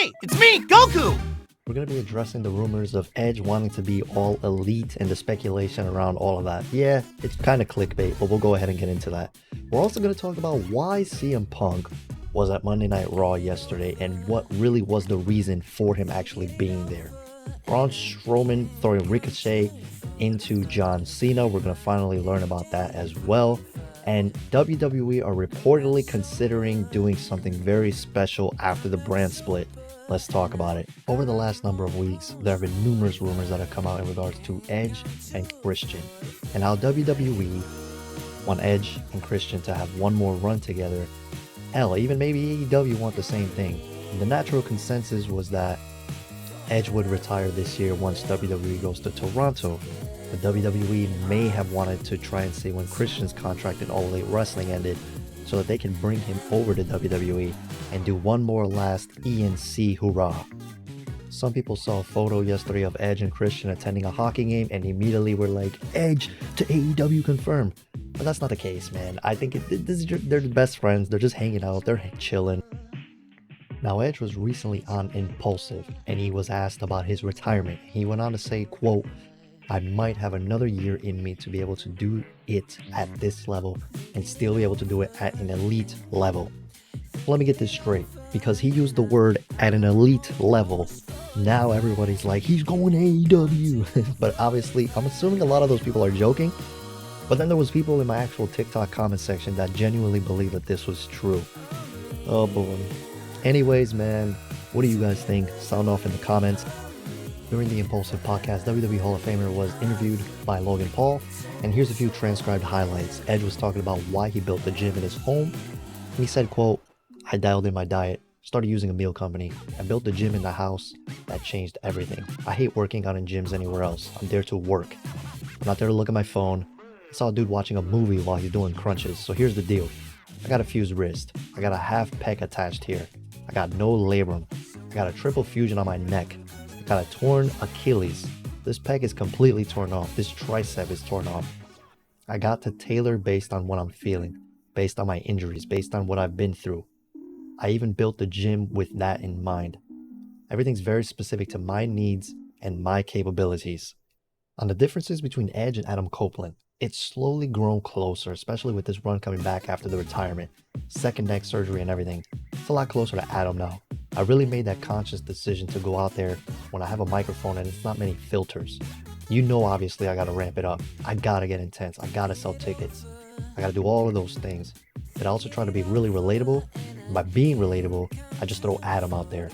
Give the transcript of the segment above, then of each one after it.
Hey, it's me, Goku! We're going to be addressing the rumors of Edge wanting to be all elite and the speculation around all of that. Yeah, it's kind of clickbait, but we'll go ahead and get into that. We're also going to talk about why CM Punk was at Monday Night Raw yesterday and what really was the reason for him actually being there. Braun Strowman throwing Ricochet into John Cena. We're going to finally learn about that as well. And WWE are reportedly considering doing something very special after the brand split. Let's talk about it. Over the last number of weeks, there have been numerous rumors that have come out in regards to Edge and Christian, and how WWE want Edge and Christian to have one more run together. Hell, even maybe AEW want the same thing. And the natural consensus was that Edge would retire this year once WWE goes to Toronto. The WWE may have wanted to try and see when Christian's contract in All Elite Wrestling ended so that they can bring him over to WWE and do one more last ENC hurrah. Some people saw a photo yesterday of Edge and Christian attending a hockey game and immediately were like, Edge to AEW confirmed. But that's not the case, man. I think they're the best friends. They're just hanging out. They're chilling. Now, Edge was recently on Impulsive and he was asked about his retirement. He went on to say, quote, I might have another year in me to be able to do it at this level and still be able to do it at an elite level. Let me get this straight, because he used the word at an elite level. Now everybody's like, he's going to AEW. But obviously, I'm assuming a lot of those people are joking. But then there was people in my actual TikTok comment section that genuinely believed that this was true. Oh boy. Anyways, man, what do you guys think? Sound off in the comments. During the Impulsive podcast, WWE Hall of Famer was interviewed by Logan Paul, and here's a few transcribed highlights. Edge was talking about why he built the gym in his home. He said, quote, I dialed in my diet, started using a meal company, I built the gym in the house. That changed everything. I hate working out in gyms anywhere else. I'm there to work. I'm not there to look at my phone. I saw a dude watching a movie while he's doing crunches. So here's the deal. I got a fused wrist. I got a half pec attached here. I got no labrum. I got a triple fusion on my neck. Got a torn Achilles. This pec is completely torn off. This tricep is torn off. I got to tailor based on what I'm feeling, based on my injuries, based on what I've been through. I even built the gym with that in mind. Everything's very specific to my needs and my capabilities. On the differences between Edge and Adam Copeland, it's slowly grown closer, especially with this run coming back after the retirement, second neck surgery and everything. It's a lot closer to Adam now. I really made that conscious decision to go out there when I have a microphone and it's not many filters. You know, obviously I gotta ramp it up. I gotta get intense. I gotta sell tickets. I gotta do all of those things. But I also try to be really relatable. And by being relatable, I just throw Adam out there.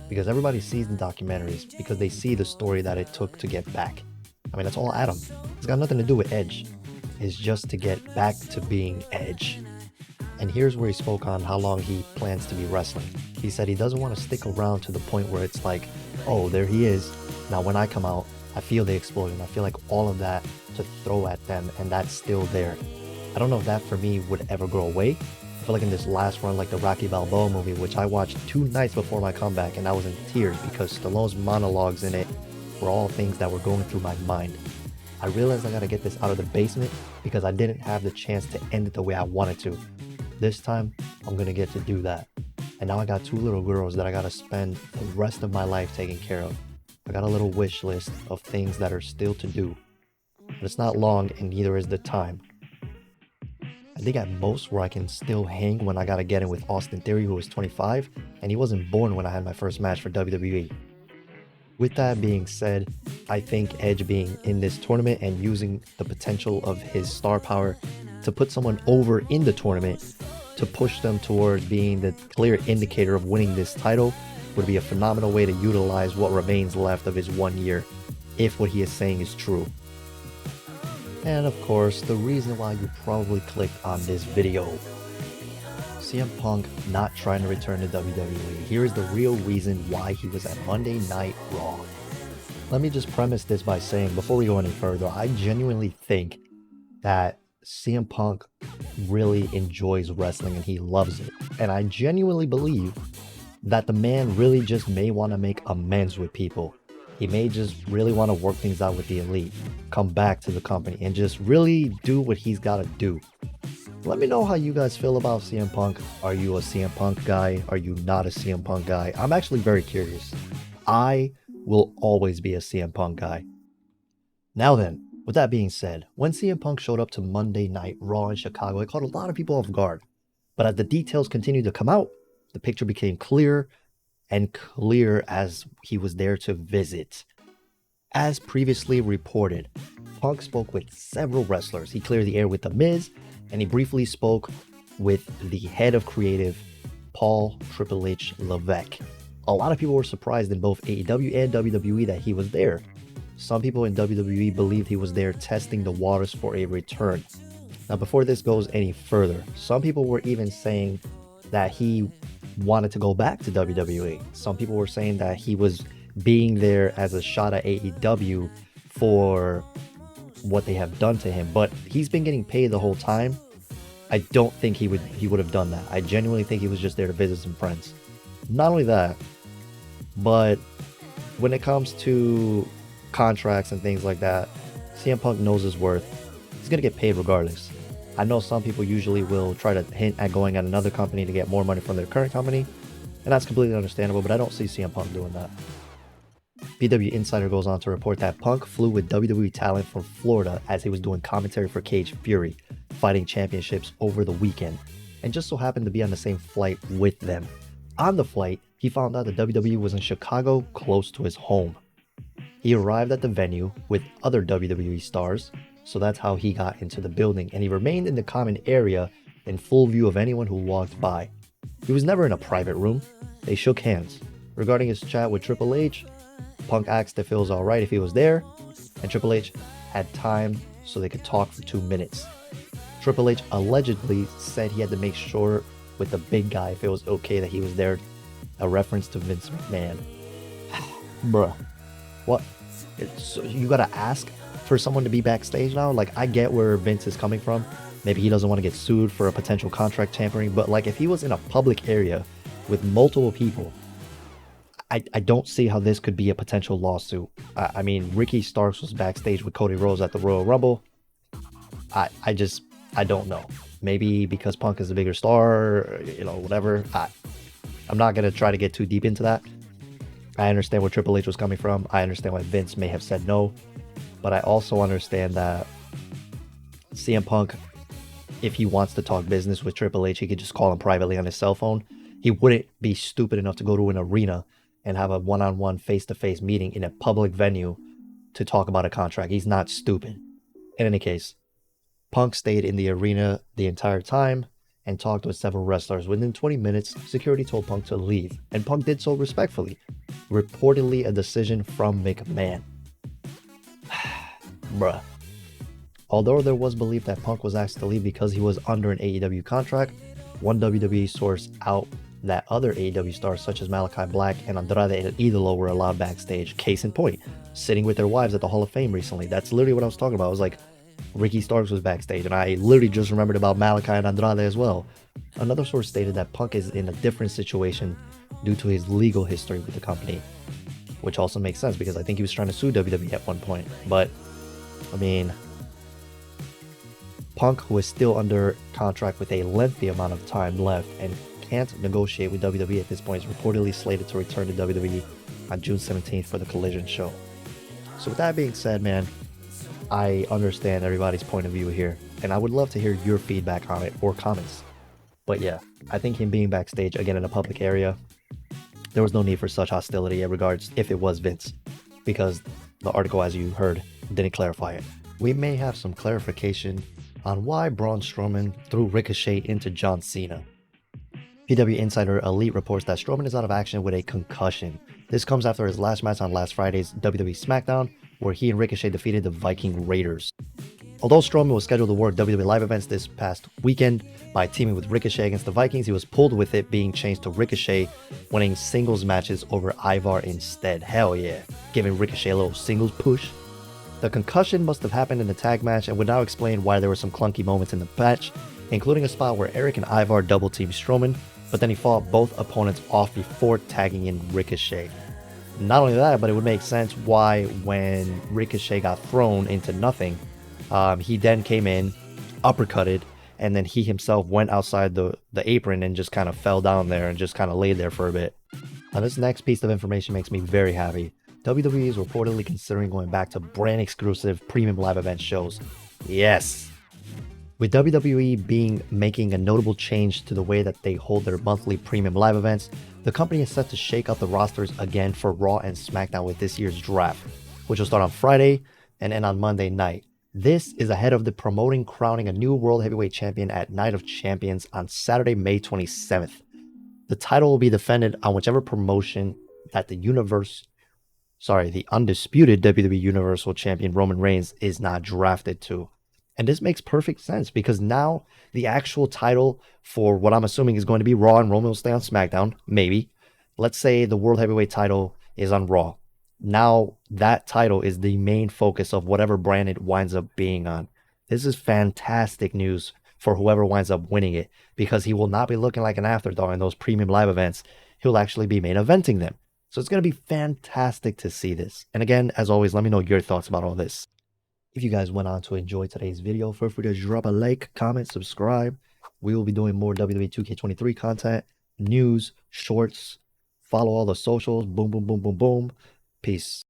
Because everybody sees the documentaries, because they see the story that it took to get back. I mean, that's all Adam. It's got nothing to do with Edge. It's just to get back to being Edge. And here's where he spoke on how long he plans to be wrestling. He said he doesn't want to stick around to the point where it's like, oh, there he is. Now when I come out, I feel the explosion. I feel like all of that to throw at them, and that's still there. I don't know if that for me would ever go away. I feel like in this last run, like the Rocky Balboa movie, which I watched 2 nights before my comeback, and I was in tears because Stallone's monologues in it were all things that were going through my mind. I realized I gotta get this out of the basement because I didn't have the chance to end it the way I wanted to. This time, I'm gonna get to do that. And now I got 2 little girls that I gotta spend the rest of my life taking care of. I got a little wish list of things that are still to do. But it's not long, and neither is the time. I think at most where I can still hang when I gotta get in with Austin Theory, who was 25, and he wasn't born when I had my first match for WWE. With that being said, I think Edge being in this tournament and using the potential of his star power to put someone over in the tournament to push them towards being the clear indicator of winning this title would be a phenomenal way to utilize what remains left of his 1 year, if what he is saying is true. And of course, the reason why you probably clicked on this video. CM Punk not trying to return to WWE. Here is the real reason why he was at Monday Night Raw. Let me just premise this by saying, before we go any further, I genuinely think that CM Punk really enjoys wrestling and he loves it. And I genuinely believe that the man really just may want to make amends with people. He may just really want to work things out with the elite, come back to the company, and just really do what he's got to do. Let me know how you guys feel about CM Punk. Are you a CM Punk guy? Are you not a CM Punk guy? I'm actually very curious. I will always be a CM Punk guy. Now then, with that being said, when CM Punk showed up to Monday Night Raw in Chicago, it caught a lot of people off guard. But as the details continued to come out, the picture became clearer and clearer as he was there to visit. As previously reported, Punk spoke with several wrestlers. He cleared the air with The Miz, and he briefly spoke with the head of creative, Paul Triple H Levesque. A lot of people were surprised in both AEW and WWE that he was there. Some people in WWE believed he was there testing the waters for a return. Now, before this goes any further, some people were even saying that he wanted to go back to WWE. Some people were saying that he was being there as a shot at AEW for what they have done to him, but he's been getting paid the whole time. I don't think he would have done that. I genuinely think he was just there to visit some friends. Not only that, but when it comes to contracts and things like that, CM Punk knows his worth. He's gonna get paid regardless. I know some people usually will try to hint at going at another company to get more money from their current company, and that's completely understandable, but I don't see CM Punk doing that. PW Insider goes on to report that Punk flew with WWE talent from Florida as he was doing commentary for Cage Fury, fighting championships over the weekend, and just so happened to be on the same flight with them. On the flight, he found out that WWE was in Chicago, close to his home. He arrived at the venue with other WWE stars, so that's how he got into the building, and he remained in the common area in full view of anyone who walked by. He was never in a private room. They shook hands. Regarding his chat with Triple H, Punk asked if it was alright if he was there, and Triple H had time so they could talk for 2 minutes. Triple H allegedly said he had to make sure with the big guy if it was okay that he was there, a reference to Vince McMahon. Bruh. What? So you gotta ask for someone to be backstage now? Like, I get where Vince is coming from. Maybe he doesn't want to get sued for a potential contract tampering, but like, if he was in a public area with multiple people, I don't see how this could be a potential lawsuit. I mean, Ricky Starks was backstage with Cody Rhodes at the Royal Rumble. I don't know. Maybe because Punk is a bigger star, whatever. I'm not going to try to get too deep into that. I understand where Triple H was coming from. I understand why Vince may have said no. But I also understand that CM Punk, if he wants to talk business with Triple H, he could just call him privately on his cell phone. He wouldn't be stupid enough to go to an arena and have a one-on-one face-to-face meeting in a public venue to talk about a contract. He's not stupid. In any case, Punk stayed in the arena the entire time and talked with several wrestlers. Within 20 minutes, security told Punk to leave, and Punk did so respectfully. Reportedly a decision from McMahon. Bruh. Although there was belief that Punk was asked to leave because he was under an AEW contract, one WWE source out that other AEW stars such as Malachi Black and Andrade El Idolo were allowed backstage. Case in point, sitting with their wives at the Hall of Fame recently. That's literally what I was talking about. I was like, Ricky Starks was backstage, and I literally just remembered about Malachi and Andrade as well. Another source stated that Punk is in a different situation due to his legal history with the company, which also makes sense because I think he was trying to sue WWE at one point. But, I mean, Punk, who is still under contract with a lengthy amount of time left and can't negotiate with WWE at this point, is reportedly slated to return to WWE on June 17th for the Collision show. So with that being said, man, I understand everybody's point of view here, and I would love to hear your feedback on it or comments. But yeah, I think him being backstage again in a public area, there was no need for such hostility in regards if it was Vince, because the article, as you heard, didn't clarify it. We may have some clarification on why Braun Strowman threw Ricochet into John Cena. PW Insider Elite reports that Strowman is out of action with a concussion. This comes after his last match on last Friday's WWE SmackDown, where he and Ricochet defeated the Viking Raiders. Although Strowman was scheduled to work WWE live events this past weekend by teaming with Ricochet against the Vikings, he was pulled with it being changed to Ricochet, winning singles matches over Ivar instead. Hell yeah, giving Ricochet a little singles push. The concussion must have happened in the tag match and would now explain why there were some clunky moments in the match, including a spot where Eric and Ivar double-teamed Strowman, but then he fought both opponents off before tagging in Ricochet. Not only that, but it would make sense why when Ricochet got thrown into nothing, he then came in, uppercutted, and then he himself went outside the apron and just kind of fell down there and just kind of laid there for a bit. Now, this next piece of information makes me very happy. WWE is reportedly considering going back to brand exclusive premium live event shows. Yes! With WWE making a notable change to the way that they hold their monthly premium live events, the company is set to shake out the rosters again for Raw and SmackDown with this year's draft, which will start on Friday and end on Monday night. This is ahead of the promoting crowning a new World Heavyweight Champion at Night of Champions on Saturday, May 27th. The title will be defended on whichever promotion that the undisputed WWE Universal Champion Roman Reigns is not drafted to. And this makes perfect sense because now the actual title for what I'm assuming is going to be Raw, and Roman will stay on SmackDown, maybe. Let's say the World Heavyweight title is on Raw. Now that title is the main focus of whatever brand it winds up being on. This is fantastic news for whoever winds up winning it, because he will not be looking like an afterthought in those premium live events. He'll actually be main eventing them. So it's going to be fantastic to see this. And again, as always, let me know your thoughts about all this. If you guys went on to enjoy today's video, feel free to drop a like, comment, subscribe. We will be doing more WWE 2K23 content, news, shorts. Follow all the socials. Boom, boom, boom, boom, boom. Peace.